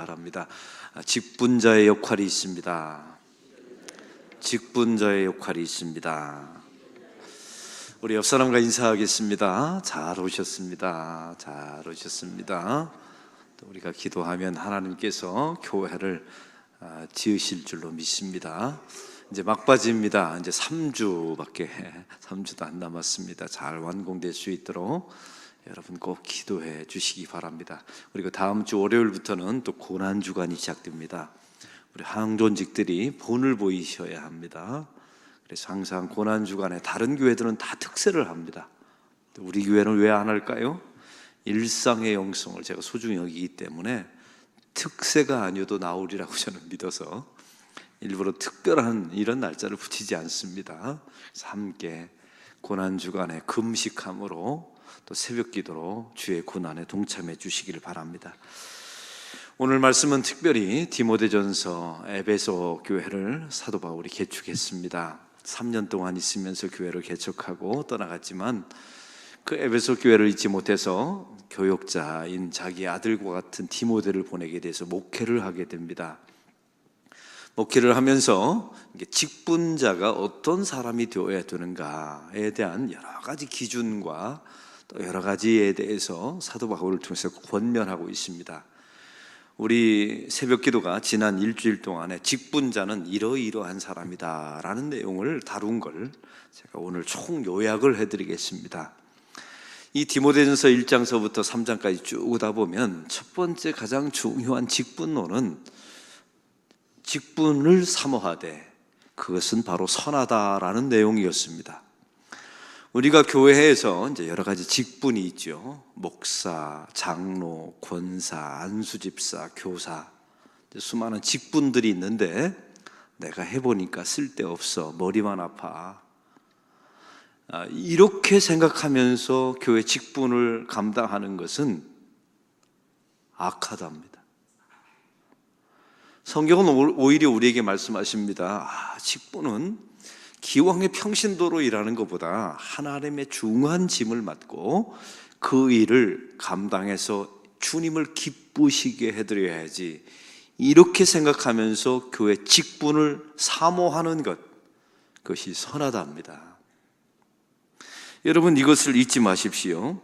바랍니다. 직분자의 역할이 있습니다. 직분자의 역할이 있습니다. 우리 옆 사람과 인사하겠습니다. 잘 오셨습니다. 잘 오셨습니다. 또 우리가 기도하면 하나님께서 교회를 지으실 줄로 믿습니다. 이제 막바지입니다. 이제 3주도 안 남았습니다. 잘 완공될 수 있도록 여러분 꼭 기도해 주시기 바랍니다. 그리고 다음 주 월요일부터는 또 고난 주간이 시작됩니다. 우리 항존직들이 본을 보이셔야 합니다. 그래서 항상 고난 주간에 다른 교회들은 다 특세를 합니다. 우리 교회는 왜 안 할까요? 일상의 영성을 제가 소중히 여기기 때문에 특세가 아니어도 나오리라고 저는 믿어서 일부러 특별한 이런 날짜를 붙이지 않습니다. 그래서 함께 고난 주간에 금식함으로 또 새벽 기도로 주의 고난에 동참해 주시기를 바랍니다. 오늘 말씀은 특별히 디모데전서 에베소 교회를 사도 바울이 개축했습니다. 3년 동안 있으면서 교회를 개척하고 떠나갔지만 그 에베소 교회를 잊지 못해서 교역자인 자기 아들과 같은 디모데를 보내게 돼서 목회를 하게 됩니다. 목회를 하면서 직분자가 어떤 사람이 되어야 되는가에 대한 여러 가지 기준과 또 여러 가지에 대해서 사도 바울을 통해서 권면하고 있습니다. 우리 새벽 기도가 지난 일주일 동안에 직분자는 이러이러한 사람이다 라는 내용을 다룬 걸 제가 오늘 총 요약을 해드리겠습니다. 이 디모데전서 1장서부터 3장까지 쭉 오다 보면 첫 번째 가장 중요한 직분론은 직분을 사모하되 그것은 바로 선하다라는 내용이었습니다. 우리가 교회에서 이제 여러 가지 직분이 있죠. 목사, 장로, 권사, 안수집사, 교사, 수많은 직분들이 있는데 내가 해보니까 쓸데없어, 머리만 아파, 이렇게 생각하면서 교회 직분을 감당하는 것은 악하답니다. 성경은 오히려 우리에게 말씀하십니다. 직분은 기왕의 평신도로 일하는 것보다 하나님의 중요한 짐을 맡고 그 일을 감당해서 주님을 기쁘시게 해드려야지, 이렇게 생각하면서 교회 직분을 사모하는 것, 그것이 선하답니다. 여러분 이것을 잊지 마십시오.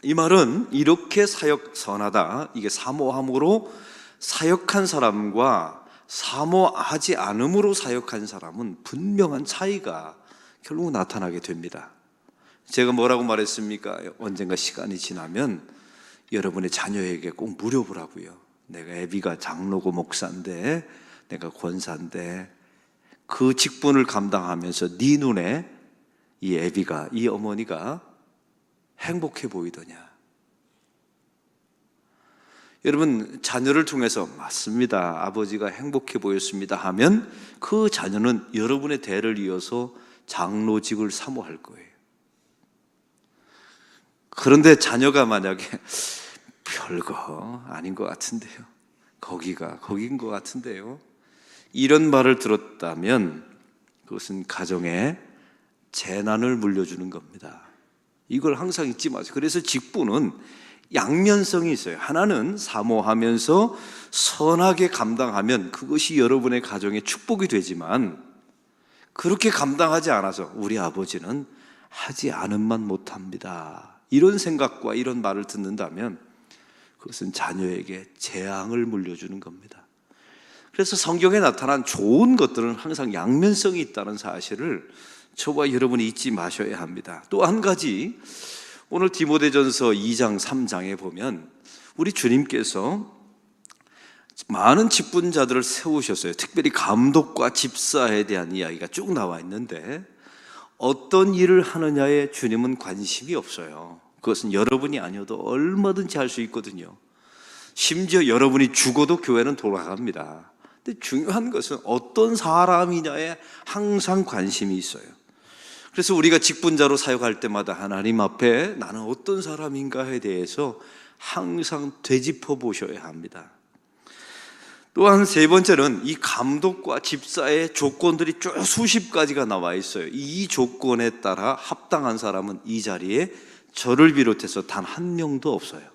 이 말은 이렇게 사역 선하다, 이게 사모함으로 사역한 사람과 사모하지 않음으로 사역한 사람은 분명한 차이가 결국 나타나게 됩니다. 제가 뭐라고 말했습니까? 언젠가 시간이 지나면 여러분의 자녀에게 꼭 물어보라고요. 내가 애비가 장로고 목사인데, 내가 권사인데 그 직분을 감당하면서 네 눈에 이 애비가, 이 어머니가 행복해 보이더냐? 여러분, 자녀를 통해서 맞습니다, 아버지가 행복해 보였습니다 하면 그 자녀는 여러분의 대를 이어서 장로직을 사모할 거예요. 그런데 자녀가 만약에 별거 아닌 것 같은데요, 거긴 것 같은데요, 이런 말을 들었다면 그것은 가정에 재난을 물려주는 겁니다. 이걸 항상 잊지 마세요. 그래서 직분은 양면성이 있어요. 하나는 사모하면서 선하게 감당하면 그것이 여러분의 가정의 축복이 되지만, 그렇게 감당하지 않아서 우리 아버지는 하지 않음만 못합니다, 이런 생각과 이런 말을 듣는다면 그것은 자녀에게 재앙을 물려주는 겁니다. 그래서 성경에 나타난 좋은 것들은 항상 양면성이 있다는 사실을 저와 여러분이 잊지 마셔야 합니다. 또 한 가지, 오늘 디모데전서 2장 3장에 보면 우리 주님께서 많은 직분자들을 세우셨어요. 특별히 감독과 집사에 대한 이야기가 쭉 나와 있는데 어떤 일을 하느냐에 주님은 관심이 없어요. 그것은 여러분이 아니어도 얼마든지 할 수 있거든요. 심지어 여러분이 죽어도 교회는 돌아갑니다. 근데 중요한 것은 어떤 사람이냐에 항상 관심이 있어요. 그래서 우리가 직분자로 사역할 때마다 하나님 앞에 나는 어떤 사람인가에 대해서 항상 되짚어 보셔야 합니다. 또한 세 번째는 이 감독과 집사의 조건들이 쭉 수십 가지가 나와 있어요. 이 조건에 따라 합당한 사람은 이 자리에 저를 비롯해서 단 한 명도 없어요.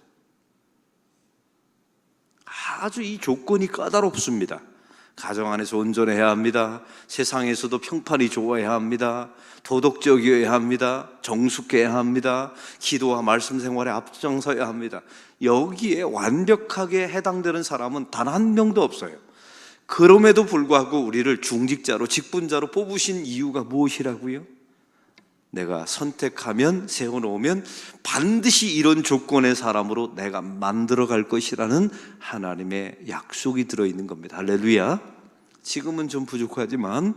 아주 이 조건이 까다롭습니다. 가정 안에서 온전해야 합니다. 세상에서도 평판이 좋아야 합니다. 도덕적이어야 합니다. 정숙해야 합니다. 기도와 말씀 생활에 앞장서야 합니다. 여기에 완벽하게 해당되는 사람은 단 한 명도 없어요. 그럼에도 불구하고 우리를 중직자로, 직분자로 뽑으신 이유가 무엇이라고요? 내가 선택하면, 세워놓으면 반드시 이런 조건의 사람으로 내가 만들어 갈 것이라는 하나님의 약속이 들어있는 겁니다. 할렐루야. 지금은 좀 부족하지만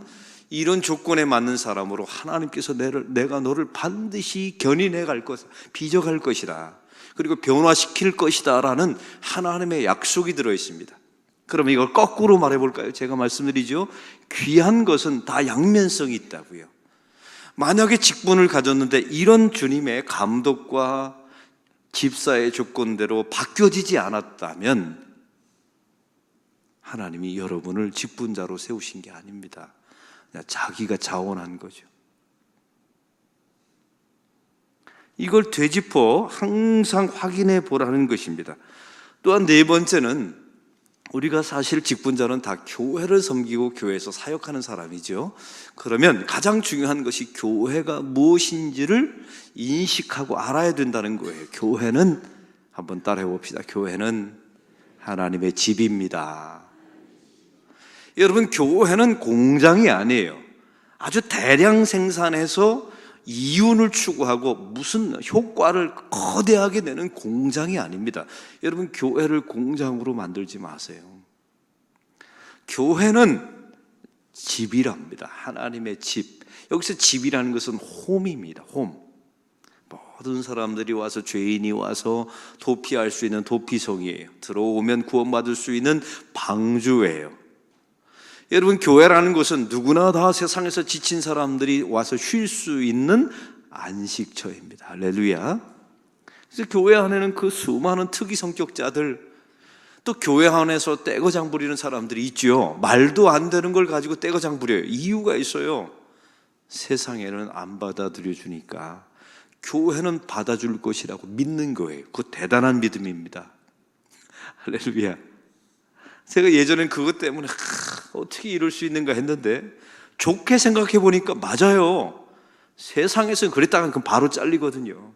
이런 조건에 맞는 사람으로 하나님께서 내가 너를 반드시 견인해 갈 것, 빚어갈 것이다, 그리고 변화시킬 것이다 라는 하나님의 약속이 들어있습니다. 그럼 이걸 거꾸로 말해볼까요? 제가 말씀드리죠, 귀한 것은 다 양면성이 있다고요. 만약에 직분을 가졌는데 이런 주님의 감독과 집사의 조건대로 바뀌어지지 않았다면 하나님이 여러분을 직분자로 세우신 게 아닙니다. 그냥 자기가 자원한 거죠. 이걸 되짚어 항상 확인해 보라는 것입니다. 또한 네 번째는, 우리가 사실 직분자는 다 교회를 섬기고 교회에서 사역하는 사람이죠. 그러면 가장 중요한 것이 교회가 무엇인지를 인식하고 알아야 된다는 거예요. 교회는, 한번 따라해 봅시다. 교회는 하나님의 집입니다. 여러분, 교회는 공장이 아니에요. 아주 대량 생산해서 이윤을 추구하고 무슨 효과를 거대하게 내는 공장이 아닙니다. 여러분, 교회를 공장으로 만들지 마세요. 교회는 집이랍니다. 하나님의 집. 여기서 집이라는 것은 홈입니다. 홈. 모든 사람들이 와서, 죄인이 와서 도피할 수 있는 도피성이에요. 들어오면 구원받을 수 있는 방주예요. 여러분, 교회라는 것은 누구나 다 세상에서 지친 사람들이 와서 쉴 수 있는 안식처입니다. 할렐루야. 그래서 교회 안에는 그 수많은 특이 성격자들, 또 교회 안에서 떼거장 부리는 사람들이 있죠. 말도 안 되는 걸 가지고 떼거장 부려요. 이유가 있어요. 세상에는 안 받아들여 주니까 교회는 받아줄 것이라고 믿는 거예요. 그 대단한 믿음입니다. 할렐루야. 제가 예전엔 그것 때문에 어떻게 이럴 수 있는가 했는데, 좋게 생각해 보니까 맞아요. 세상에서는 그랬다간 그럼 바로 잘리거든요.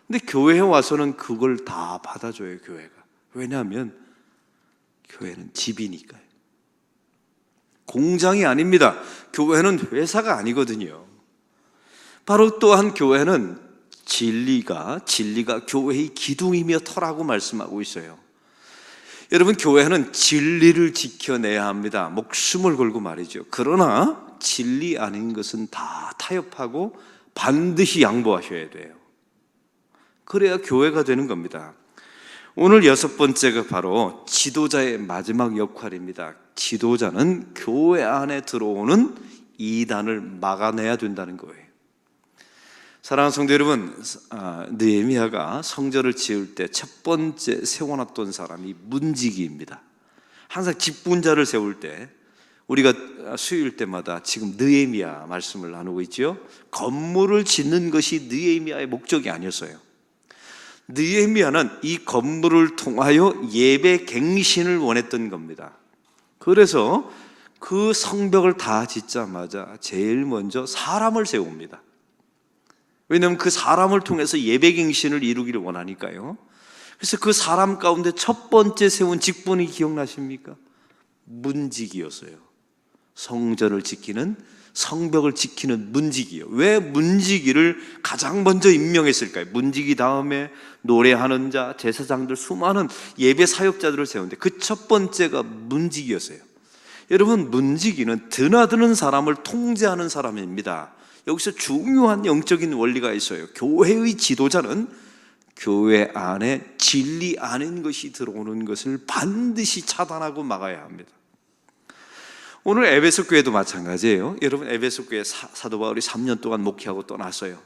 근데 교회에 와서는 그걸 다 받아줘요, 교회가. 왜냐하면 교회는 집이니까요. 공장이 아닙니다. 교회는 회사가 아니거든요. 바로 또한 교회는 진리가 교회의 기둥이며 터라고 말씀하고 있어요. 여러분, 교회는 진리를 지켜내야 합니다. 목숨을 걸고 말이죠. 그러나 진리 아닌 것은 다 타협하고 반드시 양보하셔야 돼요. 그래야 교회가 되는 겁니다. 오늘 여섯 번째가 바로 지도자의 마지막 역할입니다. 지도자는 교회 안에 들어오는 이단을 막아내야 된다는 거예요. 사랑하는 성도 여러분, 느헤미야가 성전을 지을 때 첫 번째 세워놨던 사람이 문지기입니다. 항상 직분자를 세울 때, 우리가 수요일 때마다 지금 느헤미야 말씀을 나누고 있죠. 건물을 짓는 것이 느헤미야의 목적이 아니었어요. 느헤미야는 이 건물을 통하여 예배 갱신을 원했던 겁니다. 그래서 그 성벽을 다 짓자마자 제일 먼저 사람을 세웁니다. 왜냐하면 그 사람을 통해서 예배갱신을 이루기를 원하니까요. 그래서 그 사람 가운데 첫 번째 세운 직분이 기억나십니까? 문지기였어요. 성전을 지키는, 성벽을 지키는 문지기요. 왜 문지기를 가장 먼저 임명했을까요? 문지기 다음에 노래하는 자, 제사장들, 수많은 예배 사역자들을 세우는데 그 첫 번째가 문지기였어요. 여러분, 문지기는 드나드는 사람을 통제하는 사람입니다. 여기서 중요한 영적인 원리가 있어요. 교회의 지도자는 교회 안에 진리 아닌 것이 들어오는 것을 반드시 차단하고 막아야 합니다. 오늘 에베소 교회도 마찬가지예요. 여러분, 에베소 교회 사도 바울이 3년 동안 목회하고 떠났어요.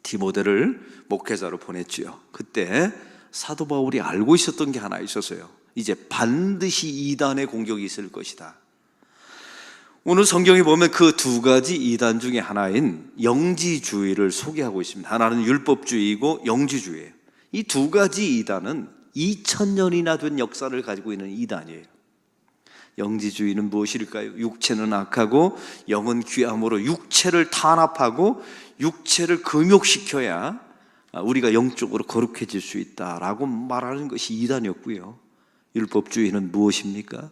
디모데를 목회자로 보냈지요. 그때 사도 바울이 알고 있었던 게 하나 있었어요. 이제 반드시 이단의 공격이 있을 것이다. 오늘 성경에 보면 그 두 가지 이단 중에 하나인 영지주의를 소개하고 있습니다. 하나는 율법주의이고 영지주의예요. 이 두 가지 이단은 2000년이나 된 역사를 가지고 있는 이단이에요. 영지주의는 무엇일까요? 육체는 악하고 영은 귀함으로 육체를 탄압하고 육체를 금욕시켜야 우리가 영적으로 거룩해질 수 있다라고 말하는 것이 이단이었고요. 율법주의는 무엇입니까?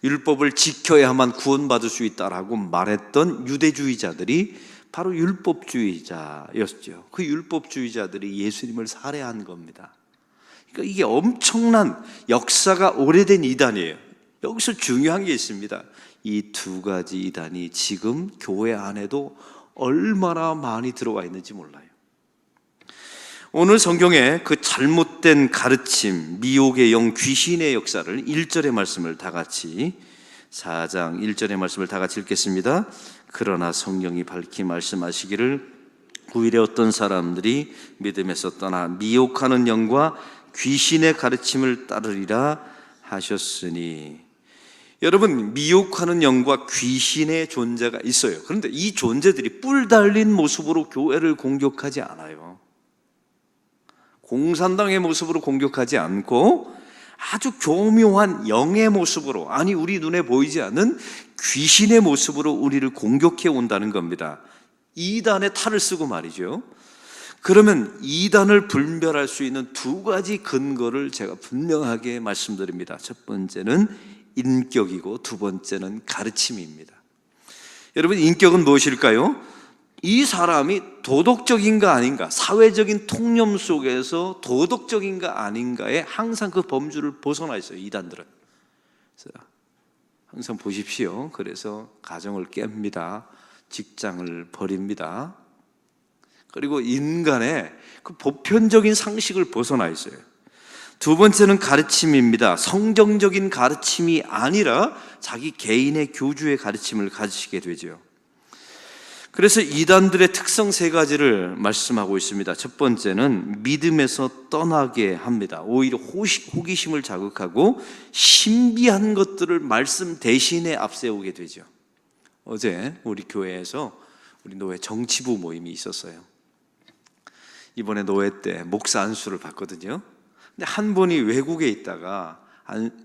율법을 지켜야만 구원받을 수 있다라고 말했던 유대주의자들이 바로 율법주의자였죠. 그 율법주의자들이 예수님을 살해한 겁니다. 그러니까 이게 엄청난 역사가 오래된 이단이에요. 여기서 중요한 게 있습니다. 이 두 가지 이단이 지금 교회 안에도 얼마나 많이 들어와 있는지 몰라요. 오늘 성경에 그 잘못된 가르침, 미혹의 영, 귀신의 역사를 1절의 말씀을 다 같이 4장 1절의 말씀을 다 같이 읽겠습니다. 그러나 성경이 밝히 말씀하시기를 후일에 어떤 사람들이 믿음에서 떠나 미혹하는 영과 귀신의 가르침을 따르리라 하셨으니. 여러분, 미혹하는 영과 귀신의 존재가 있어요. 그런데 이 존재들이 뿔 달린 모습으로 교회를 공격하지 않아요. 공산당의 모습으로 공격하지 않고 아주 교묘한 영의 모습으로, 아니 우리 눈에 보이지 않는 귀신의 모습으로 우리를 공격해 온다는 겁니다. 이단의 탈을 쓰고 말이죠. 그러면 이단을 분별할 수 있는 두 가지 근거를 제가 분명하게 말씀드립니다. 첫 번째는 인격이고 두 번째는 가르침입니다. 여러분, 인격은 무엇일까요? 이 사람이 도덕적인가 아닌가, 사회적인 통념 속에서 도덕적인가 아닌가에 항상 그 범주를 벗어나 있어요, 이단들은. 그래서 항상 보십시오. 그래서 가정을 깹니다. 직장을 버립니다. 그리고 인간의 그 보편적인 상식을 벗어나 있어요. 두 번째는 가르침입니다. 성경적인 가르침이 아니라 자기 개인의 교주의 가르침을 가지시게 되죠. 그래서 이단들의 특성 세 가지를 말씀하고 있습니다. 첫 번째는 믿음에서 떠나게 합니다. 오히려 호기심을 자극하고 신비한 것들을 말씀 대신에 앞세우게 되죠. 어제 우리 교회에서 우리 노회 정치부 모임이 있었어요. 이번에 노회 때 목사 안수를 받거든요. 근데 한 분이 외국에 있다가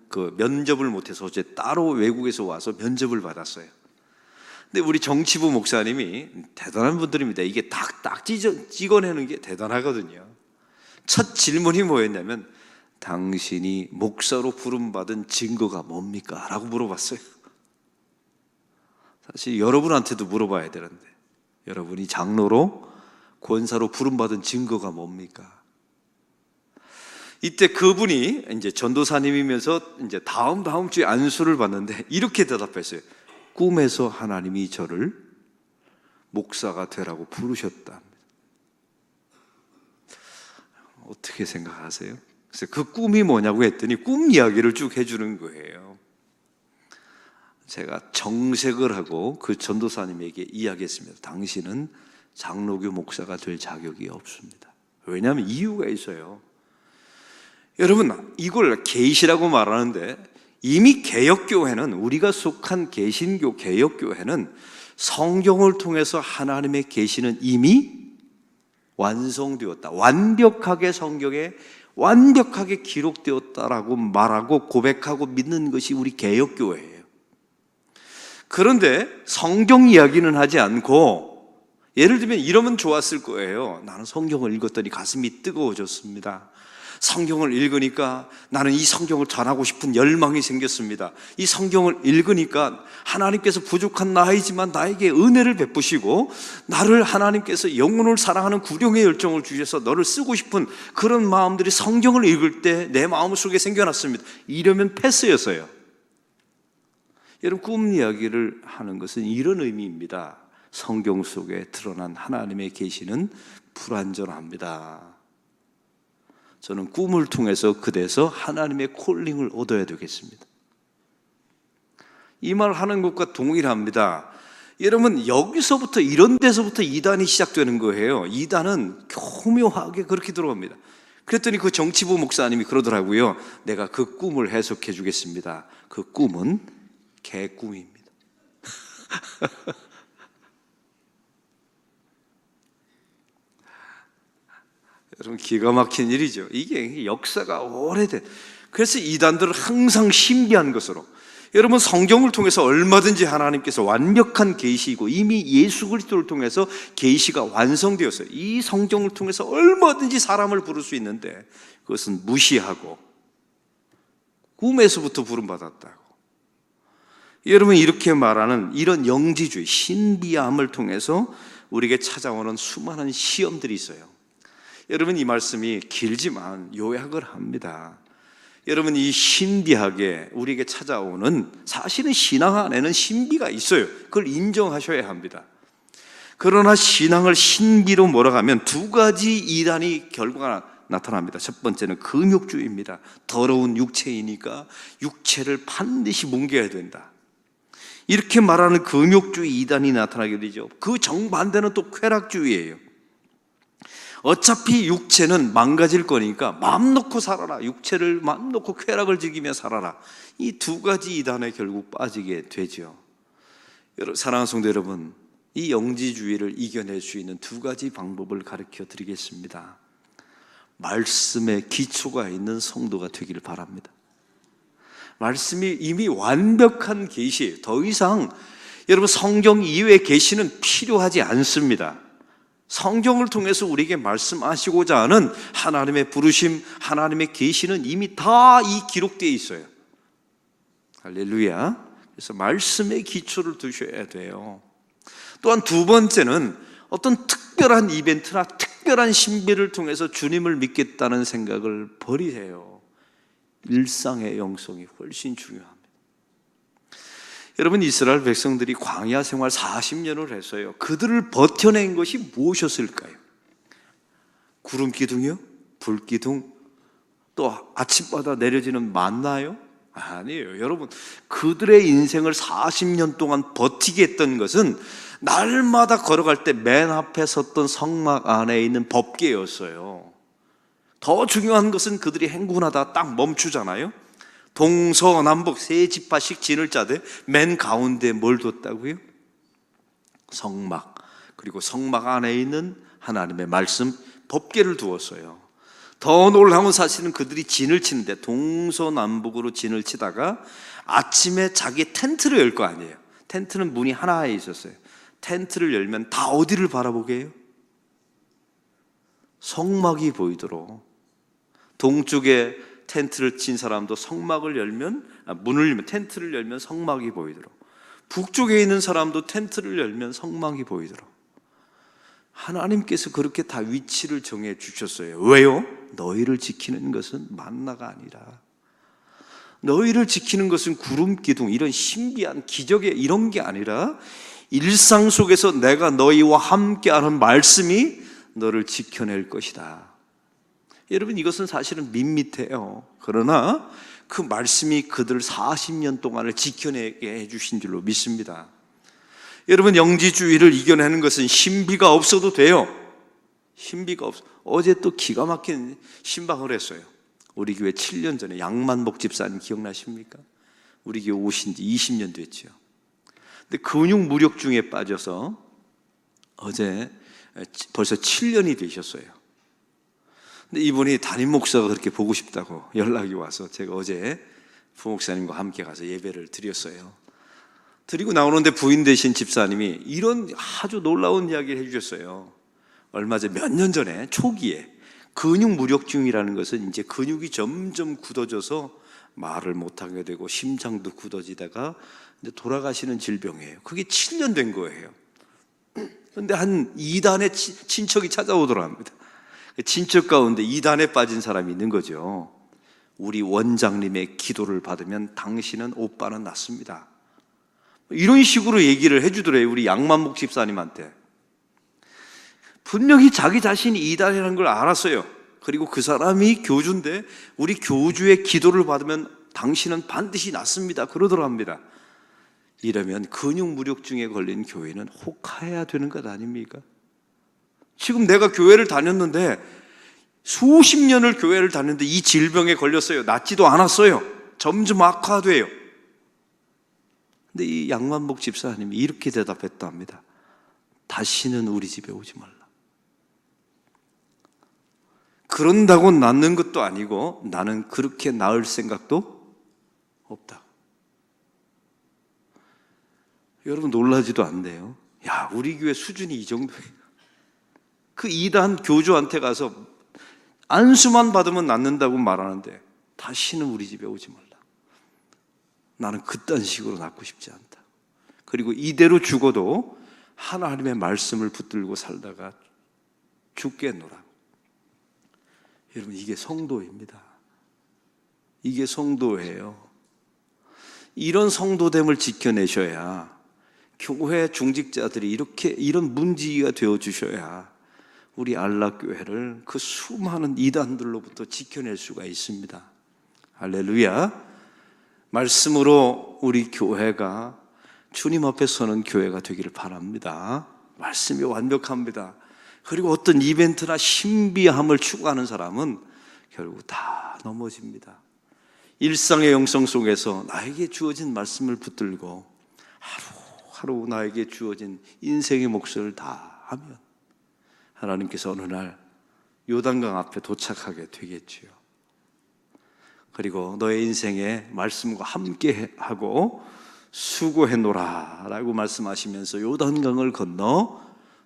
그 면접을 못해서 어제 따로 외국에서 와서 면접을 받았어요. 근데 우리 정치부 목사님이 대단한 분들입니다. 이게 딱 찍어내는 게 대단하거든요. 첫 질문이 뭐였냐면, 당신이 목사로 부름받은 증거가 뭡니까? 라고 물어봤어요. 사실 여러분한테도 물어봐야 되는데, 여러분이 장로로 권사로 부름받은 증거가 뭡니까? 이때 그분이 이제 전도사님이면서 이제 다음 주에 안수를 받는데 이렇게 대답했어요. 꿈에서 하나님이 저를 목사가 되라고 부르셨다. 어떻게 생각하세요? 그래서 그 꿈이 뭐냐고 했더니 꿈 이야기를 쭉 해주는 거예요. 제가 정색을 하고 그 전도사님에게 이야기했습니다. 당신은 장로교 목사가 될 자격이 없습니다. 왜냐하면 이유가 있어요. 여러분, 이걸 계시라고 말하는데 이미 개혁교회는, 우리가 속한 개신교 개혁교회는 성경을 통해서 하나님의 계시는 이미 완성되었다, 완벽하게 성경에 완벽하게 기록되었다라고 말하고 고백하고 믿는 것이 우리 개혁교회예요. 그런데 성경 이야기는 하지 않고, 예를 들면 이러면 좋았을 거예요. 나는 성경을 읽었더니 가슴이 뜨거워졌습니다. 성경을 읽으니까 나는 이 성경을 전하고 싶은 열망이 생겼습니다. 이 성경을 읽으니까 하나님께서 부족한 나이지만 나에게 은혜를 베푸시고 나를 하나님께서 영혼을 사랑하는 구령의 열정을 주셔서 너를 쓰고 싶은 그런 마음들이 성경을 읽을 때 내 마음속에 생겨났습니다. 이러면 패스였어요. 여러분, 꿈 이야기를 하는 것은 이런 의미입니다. 성경 속에 드러난 하나님의 계시는 불완전합니다. 저는 꿈을 통해서 그대서 하나님의 콜링을 얻어야 되겠습니다. 이 말 하는 것과 동일합니다. 여러분, 여기서부터, 이런 데서부터 이단이 시작되는 거예요. 이단은 교묘하게 그렇게 들어갑니다. 그랬더니 그 정치부 목사님이 그러더라고요. 내가 그 꿈을 해석해 주겠습니다. 그 꿈은 개꿈입니다. 여러분, 기가 막힌 일이죠. 이게 역사가 오래된. 그래서 이단들은 항상 신비한 것으로, 여러분, 성경을 통해서 얼마든지 하나님께서 완벽한 계시이고 이미 예수 그리스도를 통해서 계시가 완성되었어요. 이 성경을 통해서 얼마든지 사람을 부를 수 있는데 그것은 무시하고 꿈에서부터 부름받았다고. 여러분, 이렇게 말하는 이런 영지주의, 신비함을 통해서 우리에게 찾아오는 수많은 시험들이 있어요. 여러분, 이 말씀이 길지만 요약을 합니다. 여러분, 이 신비하게 우리에게 찾아오는, 사실은 신앙 안에는 신비가 있어요. 그걸 인정하셔야 합니다. 그러나 신앙을 신비로 몰아가면 두 가지 이단이 결과가 나타납니다. 첫 번째는 금욕주의입니다. 더러운 육체이니까 육체를 반드시 뭉개야 된다, 이렇게 말하는 금욕주의 이단이 나타나게 되죠. 그 정반대는 또 쾌락주의예요. 어차피 육체는 망가질 거니까 마음 놓고 살아라, 육체를 마음 놓고 쾌락을 즐기며 살아라. 이 두 가지 이단에 결국 빠지게 되죠. 사랑하는 성도 여러분, 이 영지주의를 이겨낼 수 있는 두 가지 방법을 가르쳐 드리겠습니다. 말씀에 기초가 있는 성도가 되기를 바랍니다. 말씀이 이미 완벽한 계시예요. 더 이상 여러분, 성경 이외의 계시는 필요하지 않습니다. 성경을 통해서 우리에게 말씀하시고자 하는 하나님의 부르심, 하나님의 계시는 이미 다 이 기록되어 있어요. 할렐루야. 그래서 말씀의 기초를 두셔야 돼요. 또한 두 번째는 어떤 특별한 이벤트나 특별한 신비를 통해서 주님을 믿겠다는 생각을 버리세요. 일상의 영성이 훨씬 중요합니다. 여러분, 이스라엘 백성들이 광야 생활 40년을 했어요. 그들을 버텨낸 것이 무엇이었을까요? 구름 기둥이요? 불 기둥? 또 아침마다 내려지는 만나요? 아니에요. 여러분, 그들의 인생을 40년 동안 버티게 했던 것은 날마다 걸어갈 때 맨 앞에 섰던 성막 안에 있는 법궤였어요. 더 중요한 것은 그들이 행군하다 딱 멈추잖아요. 동서남북 세 지파씩 진을 짜되 맨 가운데 뭘 뒀다고요? 성막, 그리고 성막 안에 있는 하나님의 말씀, 법궤를 두었어요. 더 놀라운 사실은 그들이 진을 치는데 동서남북으로 진을 치다가 아침에 자기 텐트를 열 거 아니에요. 텐트는 문이 하나에 있었어요. 텐트를 열면 다 어디를 바라보게 해요? 성막이 보이도록. 동쪽에 텐트를 친 사람도 성막을 열면, 문을 열면, 텐트를 열면 성막이 보이도록, 북쪽에 있는 사람도 텐트를 열면 성막이 보이도록 하나님께서 그렇게 다 위치를 정해 주셨어요. 왜요? 너희를 지키는 것은 만나가 아니라, 너희를 지키는 것은 구름 기둥, 이런 신비한 기적의 이런 게 아니라 일상 속에서 내가 너희와 함께하는 말씀이 너를 지켜낼 것이다. 여러분, 이것은 사실은 밋밋해요. 그러나 그 말씀이 그들 40년 동안을 지켜내게 해주신 줄로 믿습니다. 여러분, 영지주의를 이겨내는 것은 신비가 없어도 돼요. 신비가 없어. 어제 또 기가 막힌 신방을 했어요. 우리 교회 7년 전에 양만복 집사님 기억나십니까? 우리 교회 오신 지 20년 됐죠. 근데 근육 무력증에 빠져서 어제 벌써 7년이 되셨어요. 근데 이분이 담임 목사가 그렇게 보고 싶다고 연락이 와서 제가 어제 부목사님과 함께 가서 예배를 드렸어요. 드리고 나오는데 부인 되신 집사님이 이런 아주 놀라운 이야기를 해주셨어요. 얼마 전, 몇 년 전에 초기에 근육 무력증이라는 것은 이제 근육이 점점 굳어져서 말을 못하게 되고 심장도 굳어지다가 이제 돌아가시는 질병이에요. 그게 7년 된 거예요. 그런데 한 2단의 친척이 찾아오더라 합니다. 친척 가운데 2단에 빠진 사람이 있는 거죠. 우리 원장님의 기도를 받으면 당신은 오빠는 낫습니다. 이런 식으로 얘기를 해주더래요. 우리 양만복 집사님한테. 분명히 자기 자신이 2단이라는 걸 알았어요. 그리고 그 사람이 교주인데 우리 교주의 기도를 받으면 당신은 반드시 낫습니다, 그러더라 합니다. 이러면 근육 무력증에 걸린 교회는 혹해야 되는 것 아닙니까? 지금 내가 교회를 다녔는데 수십 년을 교회를 다녔는데 이 질병에 걸렸어요. 낫지도 않았어요. 점점 악화돼요. 근데 이 양만복 집사님이 이렇게 대답했다 합니다. 다시는 우리 집에 오지 말라. 그런다고 낳는 것도 아니고 나는 그렇게 낳을 생각도 없다. 여러분 놀라지도 않네요. 야, 우리 교회 수준이 이 정도예요. 그 이단 교주한테 가서 안수만 받으면 낫는다고 말하는데 다시는 우리 집에 오지 말라. 나는 그딴 식으로 낳고 싶지 않다. 그리고 이대로 죽어도 하나님의 말씀을 붙들고 살다가 죽겠노라. 여러분, 이게 성도입니다. 이게 성도예요. 이런 성도됨을 지켜내셔야, 교회 중직자들이 이런 문지기가 되어 주셔야 우리 안락교회를 그 수많은 이단들로부터 지켜낼 수가 있습니다. 할렐루야. 말씀으로 우리 교회가 주님 앞에 서는 교회가 되기를 바랍니다. 말씀이 완벽합니다. 그리고 어떤 이벤트나 신비함을 추구하는 사람은 결국 다 넘어집니다. 일상의 영성 속에서 나에게 주어진 말씀을 붙들고 하루하루 나에게 주어진 인생의 몫을 다 하면 하나님께서 어느 날 요단강 앞에 도착하게 되겠지요. 그리고 너의 인생에 말씀과 함께하고 수고해노라 라고 말씀하시면서 요단강을 건너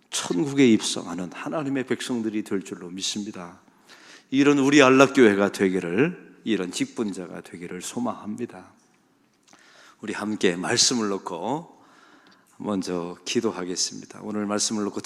천국에 입성하는 하나님의 백성들이 될 줄로 믿습니다. 이런 우리 안락교회가 되기를, 이런 직분자가 되기를 소망합니다. 우리 함께 말씀을 놓고 먼저 기도하겠습니다. 오늘 말씀을 놓고